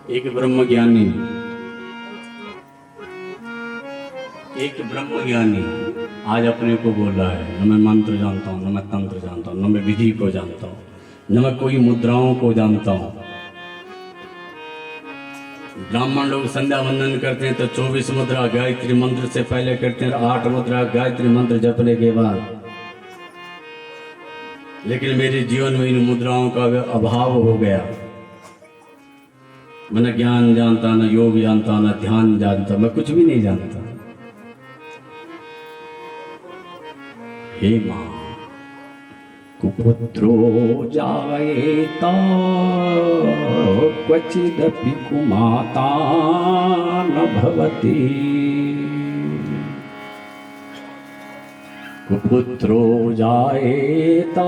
एक ब्रह्म ज्ञानी आज अपने को बोल रहा है, न मैं मंत्र जानता हूँ, न मैं तंत्र जानता हूँ, न मैं विधि को जानता हूँ, न मैं कोई मुद्राओं को जानता हूँ। ब्राह्मण लोग संध्या वंदन करते हैं तो 24 मुद्रा गायत्री मंत्र से पहले करते हैं, 8 मुद्रा गायत्री मंत्र जपने के बाद। लेकिन मेरे जीवन में इन मुद्राओं का अभाव हो गया। मैं न ज्ञान जानता, न योग जानता, न ध्यान जानता, मैं कुछ भी नहीं जानता। हे मां, कुपुत्रो जायेता क्वचिदपि कुमाता न भवति। कुपुत्रो जायेता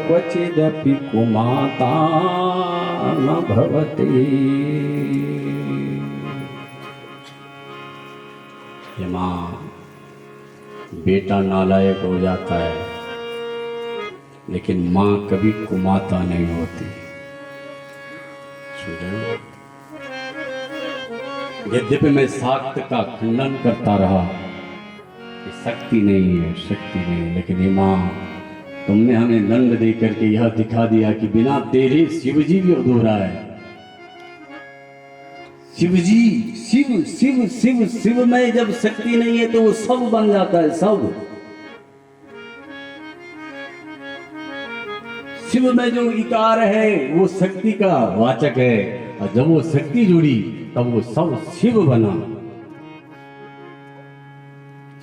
क्वचिदपि कुमाता न भवति। हे मां, बेटा नालायक हो जाता है लेकिन मां कभी कुमाता नहीं होती। यद्यपि मैं शाक्त का खंडन करता रहा कि शक्ति नहीं है, शक्ति नहीं, लेकिन ये मां, तुमने हमें दंड दे करके यह दिखा दिया कि बिना तेरे शिवजी भी अधूरा है। शिवजी, शिव शिव शिव शिव में जब शक्ति नहीं है तो वो सब बन जाता है, सब। शिव में जो इकार है वो शक्ति का वाचक है, और जब वो शक्ति जुड़ी तब वो सब शिव बना।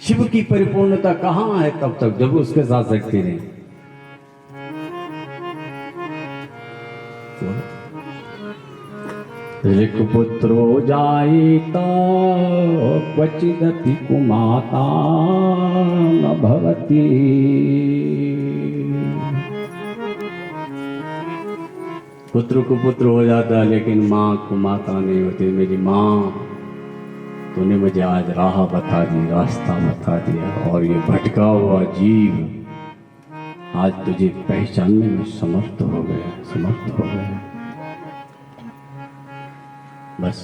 शिव की परिपूर्णता कहां है तब तक जब उसके साथ शक्ति नहीं। ऋक्पुत्रो जायेता क्वचिदपि कुमाता न भवति। पुत्र को पुत्र हो जाता है लेकिन माँ को माता नहीं होती। मेरी माँ, तूने मुझे आज राह बता दी, रास्ता बता दिया, और ये भटका हुआ जीव आज तुझे पहचानने में समर्थ हो गया, समर्थ हो गया। बस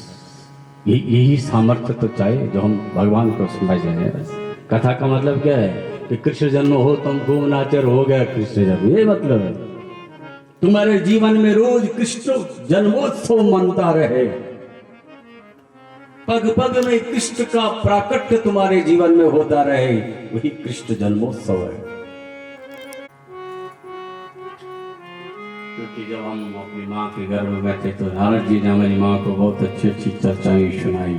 यही सामर्थ्य तो चाहिए जो हम भगवान को समझ जाए। बस कथा का मतलब क्या है कि कृष्ण जन्म हो तुम खूब नाचर, हो गया कृष्ण जन्म, ये मतलब है। तुम्हारे जीवन में रोज कृष्ण जन्मोत्सव मनता रहे, पग पग में कृष्ण का प्राकट्य तुम्हारे जीवन में होता रहे, वही कृष्ण जन्मोत्सव है। क्योंकि जब हम अपनी माँ के गर्भ में थे तो नारद जी ने हमारी माँ को बहुत अच्छी अच्छी चर्चाएं सुनाई।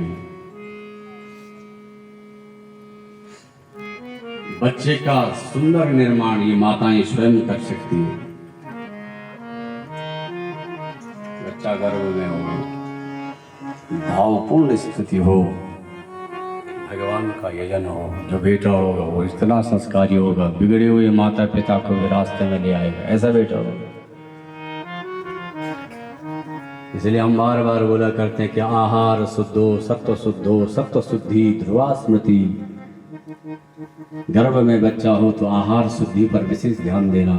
बच्चे का सुंदर निर्माण ये माताएं स्वयं कर सकती हैं। बच्चा गर्भ में हो, भावपूर्ण स्थिति हो, भगवान का यजन हो, जो बेटा होगा वो इतना संस्कारी होगा, बिगड़े हुए माता पिता को भी रास्ते में ले आएगा, ऐसा बेटा होगा। इसलिए हम बार बार बोला करते हैं कि आहार शुद्धो सत्व शुद्धि ध्रुवा स्मृति। गर्भ में बच्चा हो तो आहार शुद्धि पर विशेष ध्यान देना।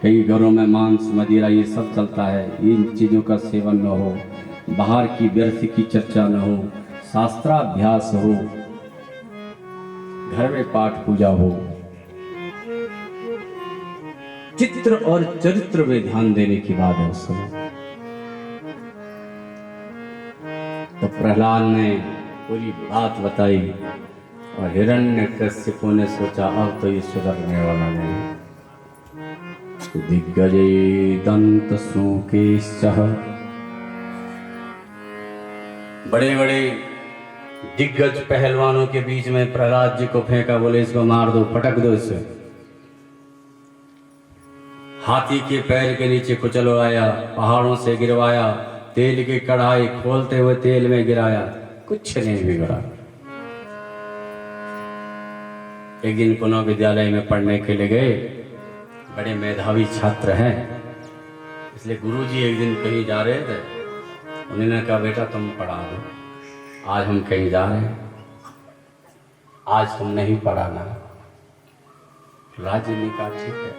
कई घरों में मांस मदिरा ये सब चलता है, इन चीज़ों का सेवन न हो, बाहर की व्यर्थ की चर्चा न हो, शास्त्राभ्यास हो, घर में पाठ पूजा हो, चित्र और चरित्र में ध्यान देने की बात है उस समय। तो प्रहलाद ने पूरी बात बताई और हिरण्यकश्यपु ने सोचा अब तो ये सुधरने वाला नहीं। दिग्गजे दंत सूकेश्चः, बड़े बड़े दिग्गज पहलवानों के बीच में प्रहलाद जी को फेंका, बोले इसको मार दो, पटक दो इसे। हाथी के पैर के नीचे कुचलवाया, पहाड़ों से गिरवाया, तेल की कढ़ाई खोलते हुए तेल में गिराया, कुछ नहीं बिगड़ा। एक दिन पुनः विद्यालय में पढ़ने के लिए गए, बड़े मेधावी छात्र हैं, इसलिए गुरुजी एक दिन कहीं जा रहे थे, उन्होंने कहा बेटा तुम पढ़ा दो, आज हम कहीं जा रहे हैं, आज तुम नहीं पढ़ाना। राज्य ने कहा ठीक है।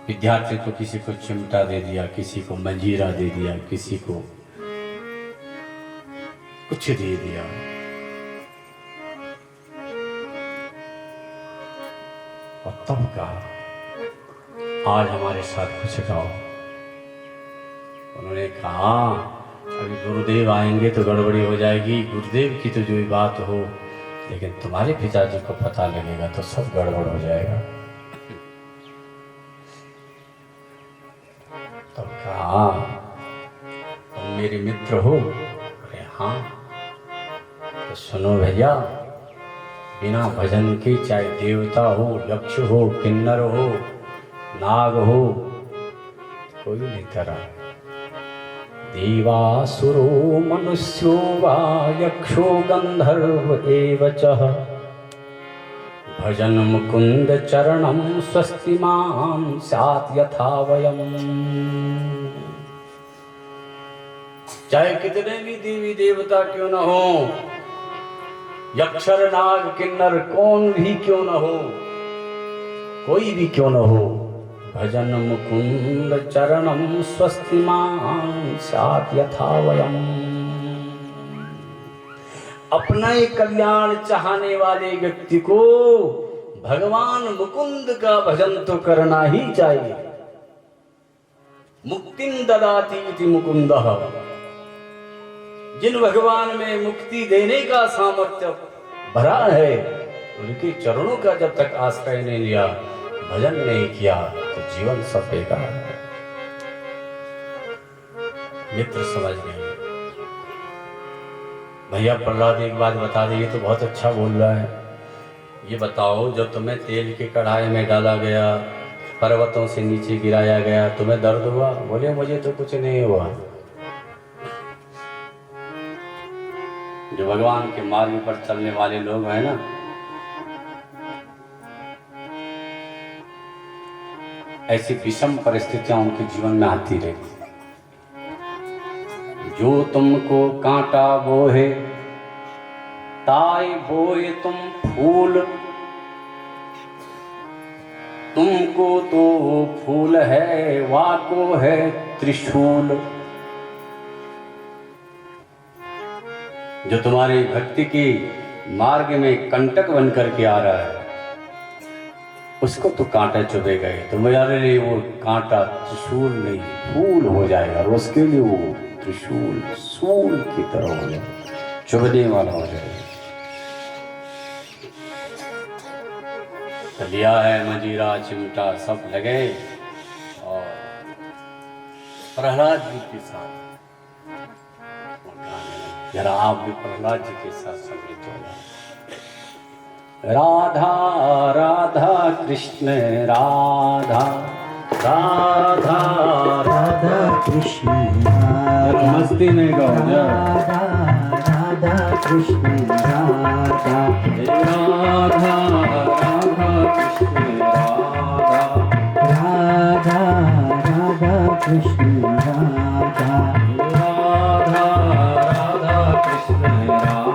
विद्यार्थी को किसी को चिमटा दे दिया, किसी को मंजीरा दे दिया, किसी को कुछ दे दिया। और तब कहा आज हमारे साथ कुछ गाओ। उन्होंने कहा अभी गुरुदेव आएंगे तो गड़बड़ी हो जाएगी, गुरुदेव की तो जो बात हो, लेकिन तुम्हारे पिताजी को पता लगेगा तो सब गड़बड़ हो जाएगा। तो कहा तुम मेरे मित्र हो? अरे हाँ। तो सुनो भैया, बिना भजन के चाहे देवता हो, यक्ष हो, किन्नर हो, नाग हो, कोई नहीं करा। देवासुरो मनुष्यो वा यक्षो गंधर्व एव च भजन मुकुंद चरणम स्वस्तिमां स्यात् यथा वयम्। चाहे कितने भी देवी देवता क्यों न हो, यक्षर नाग किन्नर कौन भी क्यों न हो, कोई भी क्यों न हो, भजन मुकुंद चरणम स्वस्तिमां स्यात् यथा वयम्। अपना ही कल्याण चाहने वाले व्यक्ति को भगवान मुकुंद का भजन तो करना ही चाहिए। मुक्तिं ददाति इति मुकुंदः। जिन भगवान में मुक्ति देने का सामर्थ्य भरा है, उनके चरणों का जब तक आश्रय नहीं लिया, भजन नहीं किया, तो जीवन सब बेकार है। मित्र समझ गए। भैया प्रहलाद एक बात बता दी, ये तो बहुत अच्छा बोल रहा है। ये बताओ, जब तुम्हें तेल की कढ़ाई में डाला गया, पर्वतों से नीचे गिराया गया, तुम्हें दर्द हुआ? बोले मुझे तो कुछ नहीं हुआ। जो भगवान के मार्ग पर चलने वाले लोग हैं ना, ऐसी विषम परिस्थितियां उनके जीवन में आती रहती। जो तुमको कांटा बोहे ताई बोए तुम फूल, तुमको तो फूल है वाको है त्रिशूल। जो तुम्हारी भक्ति के मार्ग में कंटक बन करके आ रहा है, उसको तो कांटा चुभे गए, तुम्हारे लिए वो कांटा त्रिशूल नहीं फूल हो जाएगा, और उसके लिए वो त्रिशूल सूल की तरह हो जाए, चुभने वाला हो जाएगा। तो लिया है मंजीरा चिमटा सब लगे, और प्रहलाद जी के साथ जरा आप भी प्रहलाद जी के साथ संगीत हो जाए। राधा राधा कृष्ण राधा राधा राधा कृष्ण मस्ती में गाओ। राधा राधा कृष्ण राधा राधा राधा कृष्ण राधा राधा राधा कृष्ण राधा राधा राधा कृष्ण राधा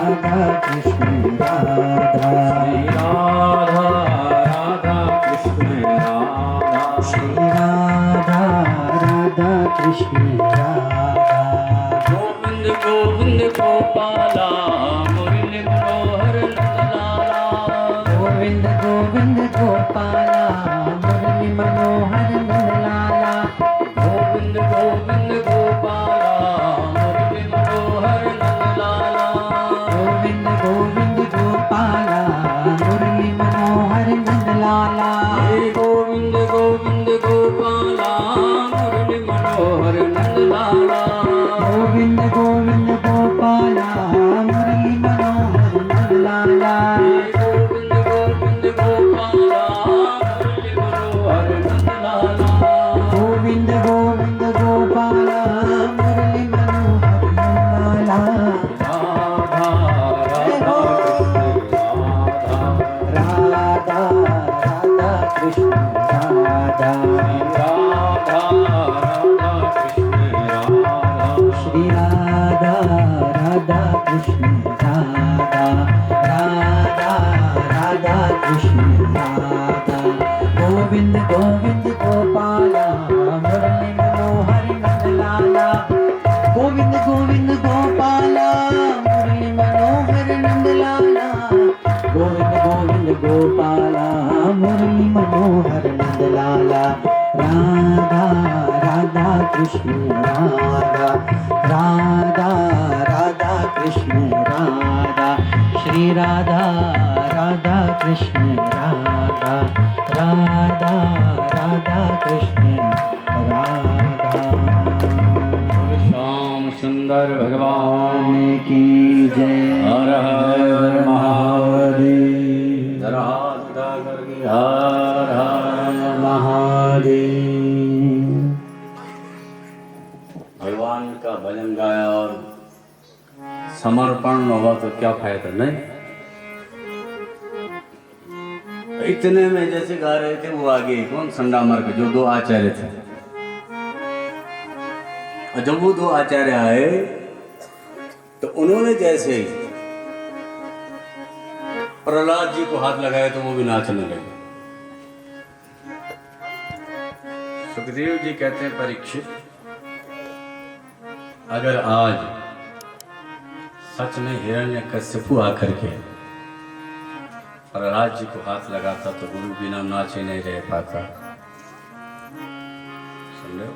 राधा कृष्ण राधा राधा राधा कृष्ण राधा श्री राधा राधा कृष्ण राधा गोविंद गोविंद गोपाला मुरली मनोहर नंदलाला। गोविंद गोविंद गोपाला मुरली मनोहर नंदलाला। गोविंद गोविंद गोपाला मुरली मनोहर नंदलाला। गोविंद गोविंद गोपाला मुरली मनोहर नंदलाला। हे गोविंद गोविंद गोपाला मुरली मनोहर नंदलाला। गोविंद गोविंद गोपाला मुरली मनोहर नंदलाला। हे गोविंद गोविंद गोपाला मुरली मनोहर नंदलाला। गोविंद गोविंद गोपाला मुरली मनोहर नंदलाला। राधा राधा कृष्ण राधा राधा राधा कृष्ण राधा श्री राधा राधा कृष्ण राधा श्री राधा राधा कृष्ण राधा राधा राधा कृष्ण राधा कृष्ण राधा, श्री राधा राधा कृष्ण राधा, राधा राधा कृष्ण राधा। श्याम सुंदर भगवान की जय। हर हर महादेव। जरा हाथ उठा करके हर हर महादेव। भगवान का भजन गाया और समर्पण हुआ तो क्या फायदा नहीं। इतने में जैसे गा रहे थे वो आगे कौन संडामर के जो दो आचार्य थे, और जब वो दो आचार्य आए तो उन्होंने जैसे ही प्रहलाद जी को हाथ लगाया तो वो भी नाचने लगे। सुखदेव जी कहते हैं परीक्षित, अगर आज सच में हिरण्यकश्यपु आकर के प्रहलाद जी को हाथ लगाता तो गुरु बिना नाचे नहीं रह पाता। सुन रहे हो?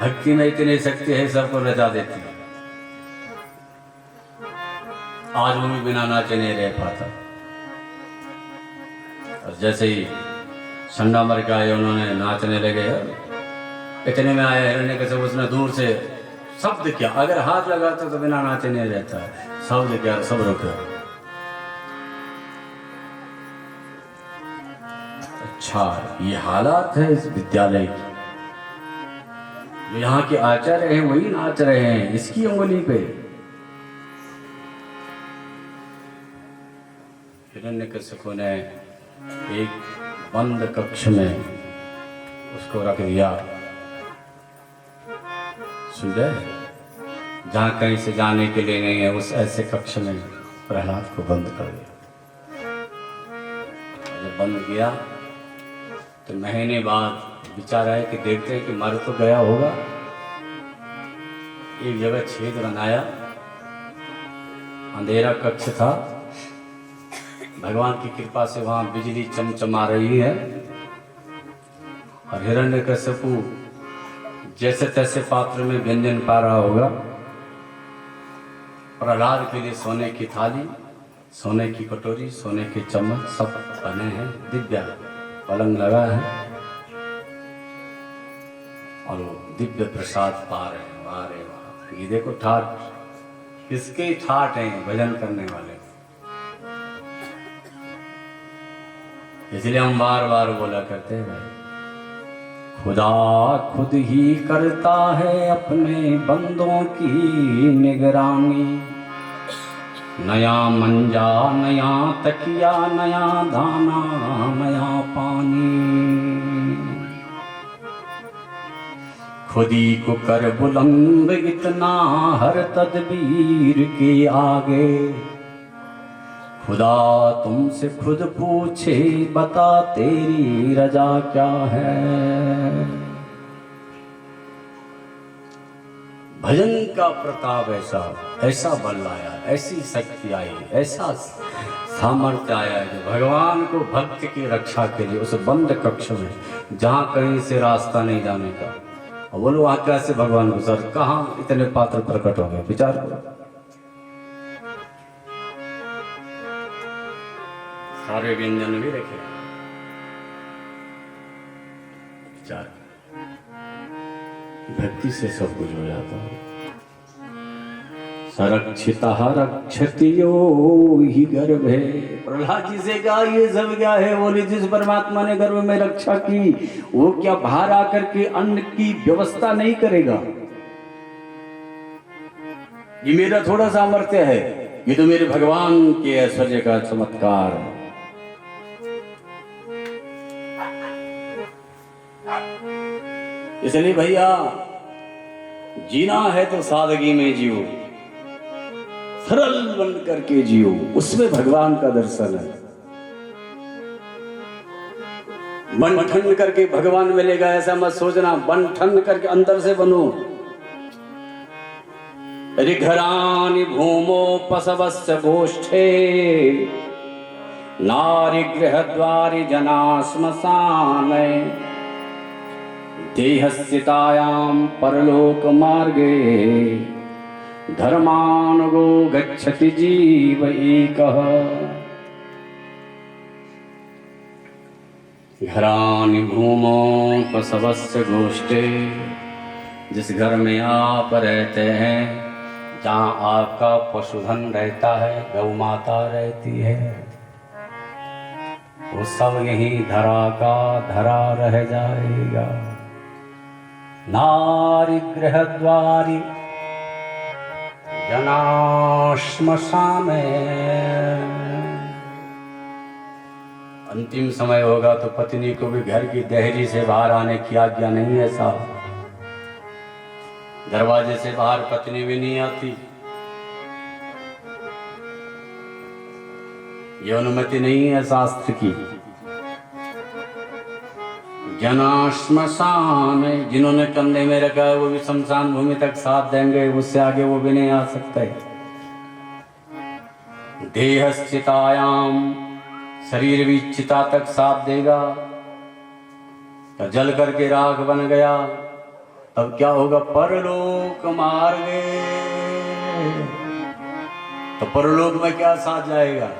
भक्ति में इतनी शक्ति है, सबको नचा देती है। आज वो भी बिना नाचे नहीं रह पाता। और जैसे ही संडामर के आए उन्होंने नाचने लगे, इतने में आया हिरण्यकश्यप, उसने दूर से शब्द किया, अगर हाथ लगाता तो बिना नाचे नहीं रहता। शब्द किया, सब रुके। अच्छा, ये हालात है इस विद्यालय की। जो यहाँ के आचार्य हैं वही नाच रहे हैं इसकी उंगली पे। हिरण्यकश्यप ने एक बंद कक्ष में उसको रख दिया, सुन रहे, जहाँ कहीं से जाने के लिए नहीं है, उस ऐसे कक्ष में प्रहलाद को बंद कर दिया। जब बंद किया तो महीने बाद विचार आया कि देखते हैं कि मर तो गया होगा। एक जगह छेद बनाया, अंधेरा कक्ष था, भगवान की कृपा से वहां बिजली चमचमा रही है, और हिरण्यकश्यपु जैसे तैसे पात्र में व्यंजन पा रहा होगा। प्रहलाद के लिए सोने की थाली, सोने की कटोरी, सोने के चम्मच सब बने हैं, दिव्य पलंग लगा है, और वो दिव्य प्रसाद पा रहे हैं। वाह रे वाह, ये देखो ठाट, किसके ठाट हैं भजन करने वाले। इसलिए हम बार बार बोला करते हैं भाई, खुदा खुद ही करता है अपने बंदों की निगरानी। नया मंजा, नया तकिया, नया दाना, नया पानी, खुद ही को कर बुलंद इतना हर तदबीर के आगे। खुदा तुमसे खुद पूछे, बता तेरी रजा क्या है। भजन का प्रताप ऐसा बल आया, ऐसी शक्ति आई, ऐसा सामर्थ्य आया कि भगवान को भक्त की रक्षा के लिए उस बंद कक्ष में, जहाँ कहीं से रास्ता नहीं जाने का, और बोलो वहां कैसे भगवान गुजर, कहाँ इतने पात्र प्रकट हो गए, विचार करो। सारे व्यंजन भी रखे, विचार, भक्ति से सब कुछ हो जाता है। सरक्षिता रक्षति यो ही गर्भे। प्रहलाद जी से कहा ये सब क्या है? बोले जिस परमात्मा ने गर्भ में रक्षा की, वो क्या बाहर आकर के अन्न की व्यवस्था नहीं करेगा? ये मेरा थोड़ा सामर्थ्य है, ये तो मेरे भगवान के ऐश्वर्य का चमत्कार है। इसलिए भैया जीना है तो सादगी में जियो, सरल बन करके जियो, उसमें भगवान का दर्शन है। बन ठन करके भगवान मिलेगा ऐसा मत सोचना, बन ठन करके अंदर से बनो। ऋघरानि भूमो पशवस्य गोष्ठे, नारी गृहद्वारि जना श्मशाने, देहस्थितायां परलोक मार्गे, धर्मानुगो गच्छति जीव एकः। घरानि भूमो पशवस्य गोष्ठे, जिस घर में आप रहते हैं, जहाँ आपका पशुधन रहता है, गौ माता रहती है, वो सब यही धरा का धरा रह जाएगा। नारी गृह द्वारी जना श्मशान में। अंतिम समय होगा तो पत्नी को भी घर की देहरी से बाहर आने की आज्ञा नहीं है साहब। दरवाजे से बाहर पत्नी भी नहीं आती, ये अनुमति नहीं है शास्त्र की। जना श्मशान, जिन्होंने कंधे में रखा है वो भी शमशान भूमि तक साथ देंगे, उससे आगे वो भी नहीं आ सकते। देहश्चितायाम, शरीर भी चिता तक साथ देगा। तो जल करके राख बन गया, तब क्या होगा? परलोक मार्गे, तो परलोक में क्या साथ जाएगा?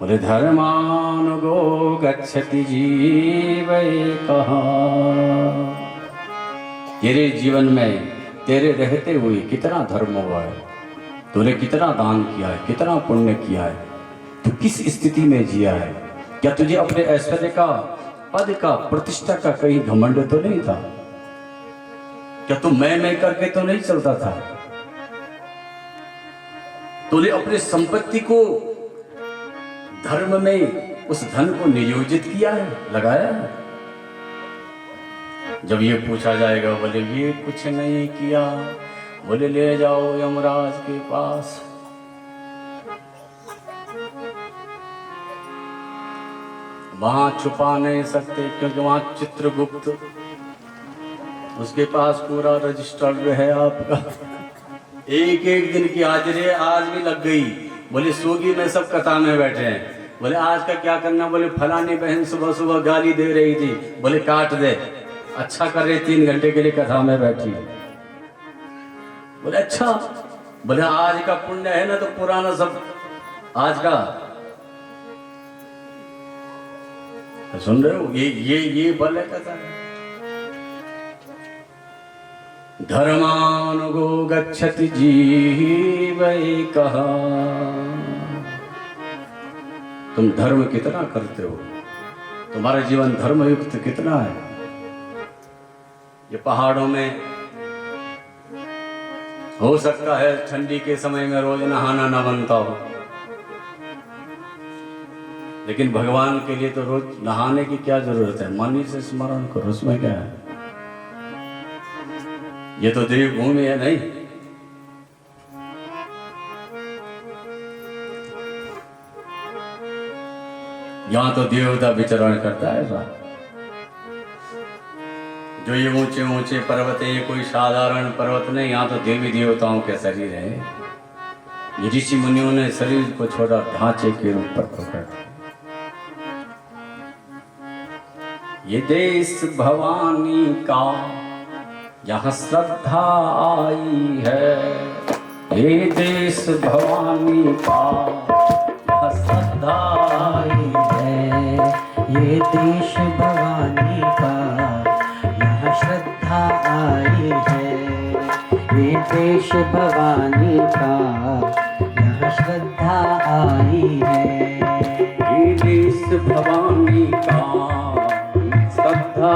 बोले धर्मानुगो गच्छति जीव एकः। तेरे जीवन में तेरे रहते हुए कितना धर्म हुआ है, तूने कितना दान किया है, कितना पुण्य किया है, तू किस स्थिति में जिया है? क्या तुझे अपने ऐश्वर्य का, पद का, प्रतिष्ठा का कहीं घमंड तो नहीं था? क्या तू मैं करके तो नहीं चलता था? तूने अपने संपत्ति को धर्म में, उस धन को नियोजित किया है, लगाया है? जब ये पूछा जाएगा, बोले ये कुछ नहीं किया, बोले ले जाओ यमराज के पास। वहां छुपा नहीं सकते, क्योंकि वहां चित्रगुप्त, उसके पास पूरा रजिस्टर्ड है आपका। एक एक दिन की हाजिरी आज भी लग गई। बोले सोगी में सब कथा में बैठे हैं। बोले आज का क्या करना? बोले फलानी बहन सुबह सुबह गाली दे रही थी, बोले काट दे। अच्छा कर रहे, 3 घंटे के लिए कथा में बैठी। बोले अच्छा, बोले आज का पुण्य है ना, तो पुराना सब आज का। तो सुन रहे हो, ये बल है कथा। धर्मानुगो गच्छति जीव एकः। तुम धर्म कितना करते हो? तुम्हारा जीवन धर्मयुक्त कितना है? ये पहाड़ों में हो सकता है ठंडी के समय में रोज नहाना न बनता हो, लेकिन भगवान के लिए तो रोज नहाने की क्या जरूरत है? मनी से स्मरण करो, उसमें क्या है? ये तो देवभूमि है नहीं। यहां तो देवता विचरण करता है साहब। जो ये ऊंचे ऊंचे पर्वत है, ये कोई साधारण पर्वत नहीं, यहाँ तो देवी देवताओं के शरीर है। ये ऋषि मुनियों ने शरीर को छोड़ा ढांचे के रूप पर पकड़। ये देश भवानी का यहाँ श्रद्धा आई है, ये देश भवानी का यहाँ श्रद्धा आई है, ये देश भवानी का यहाँ श्रद्धा आई है, ये देश भवानी का यहाँ श्रद्धा आई है, ये देश भवानी का श्रद्धा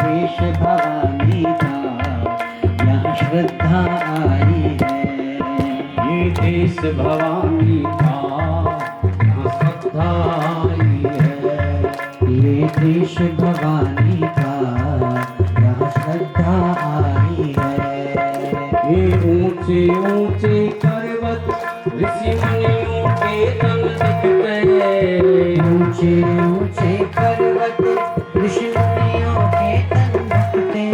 देश भवानी का यहाँ श्रद्धा आई है, ये देश भवानी का यहाँ श्रद्धा आई है, ये देश भवानी का यहाँ श्रद्धा आई है। ये ऊंचे ऊंचे पर्वत ऋषि मुनियों के तन दिखते, ऊंचे ऊंचे पर्वत ऋषि मुनियों के तन दिखते,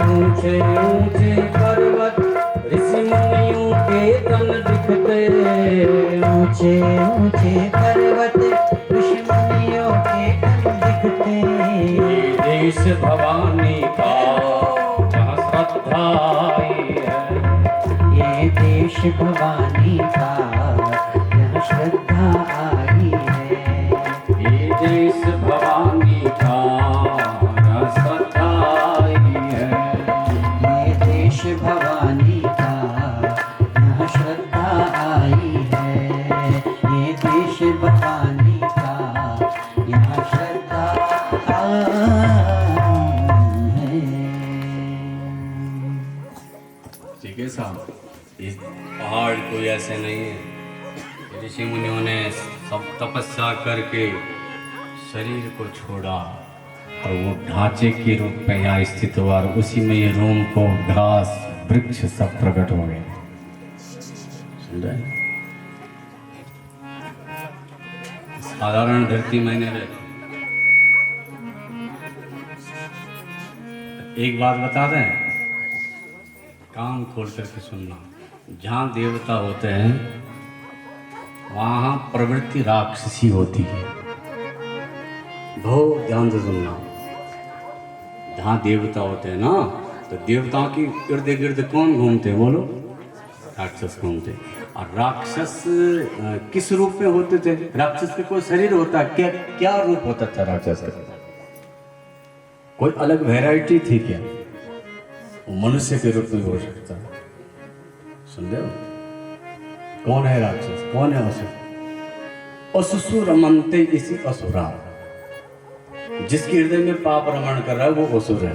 ऊंचे ऊंचे पर्वत ऋषि मुनियों के तन दिखते, ऊंचे ऊंचे पर्वत ऋषि मुनियों के तन दिखते। ये देश भवानी का जहाँ श्रद्धा पाई है। ये देश भवानी का यहाँ श्रद्धा आई है। ये देश भवानी का यहाँ श्रद्धा आई है। ये देश भवानी का यहाँ श्रद्धा आई है। ये देश भवानी का यहाँ श्रद्धा आई है। ठीक है साहब, इस पहाड़ कोई ऐसे नहीं है। ऋषि मुनियों ने सब तपस्या करके शरीर को छोड़ा और वो ढांचे के रूप में यहाँ स्थित हुआ और उसी में ये रोम को घास वृक्ष सब प्रकट हो गए। सुन रहे हैं? साधारण धरती मैंने एक बात बता दें, कान खोल करके सुनना। जहाँ देवता होते हैं वहाँ प्रवृत्ति राक्षसी होती है। बहुत ध्यान से सुनना। जहाँ देवता होते हैं ना, तो देवताओं की इर्द गिर्द कौन घूमते हैं बोलो? राक्षस घूमते। और राक्षस किस रूप में होते थे? राक्षस का कोई शरीर होता है क्या? क्या रूप होता था राक्षस का? कोई अलग वैरायटी थी क्या? वो मनुष्य के रूप में हो सकता है। सुन रहे हो? कौन है राक्षस? कौन है असुर? असुर रमनते इसी असुरा। जिसके हृदय में पाप रमण कर रहा है वो असुर है।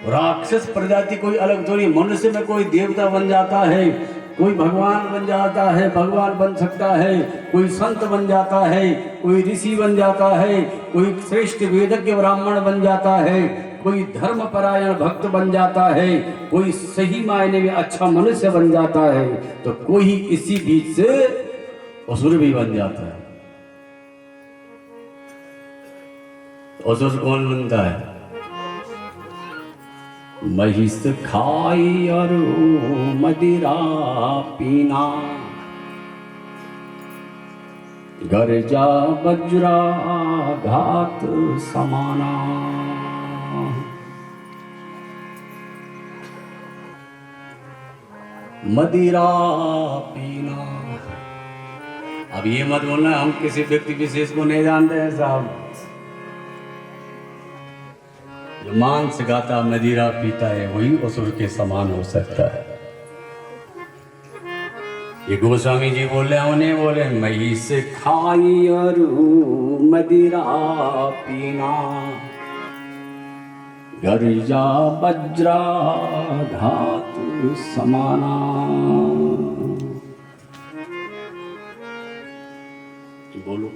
राक्षस प्रजाति कोई अलग थोड़ी। मनुष्य में कोई देवता बन जाता है, कोई भगवान बन जाता है, भगवान बन सकता है, कोई संत बन जाता है, कोई ऋषि बन जाता है, कोई श्रेष्ठ वेदज्ञ ब्राह्मण बन जाता है, कोई धर्मपरायण भक्त बन जाता है, कोई सही मायने में अच्छा मनुष्य बन जाता है, तो कोई इसी बीच से असुर भी बन जाता है। तो असुर कौन बनता है? महिष खाई और मदिरा पीना, गर्जा वज्रा घात समाना। मदिरा पीना। अब ये मत बोलना हम किसी व्यक्ति विशेष को नहीं जानते हैं साहब। जो मांस खाता मदिरा पीता है वही असुर के समान हो सकता है। ये गोस्वामी जी बोल रहे हैं, उन्हें बोले महिष खाई और मदिरा पीना, गर्जा वज्रा घात समाना। बोलो।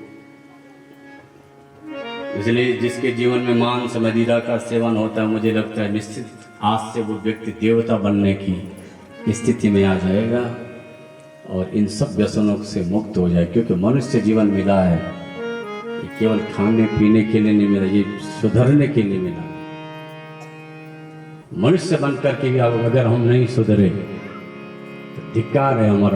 इसलिए जिसके जीवन में मांस मदिरा का सेवन होता है, मुझे लगता है निश्चित आज से वो व्यक्ति देवता बनने की स्थिति में आ जाएगा और इन सब व्यसनों से मुक्त हो जाए। क्योंकि मनुष्य जीवन मिला है, ये केवल खाने पीने के लिए नहीं मिला, ये सुधरने के लिए मिला। मनुष्य बनकर के भी अगर हम नहीं सुधरे तो धिक्कार है हमारा।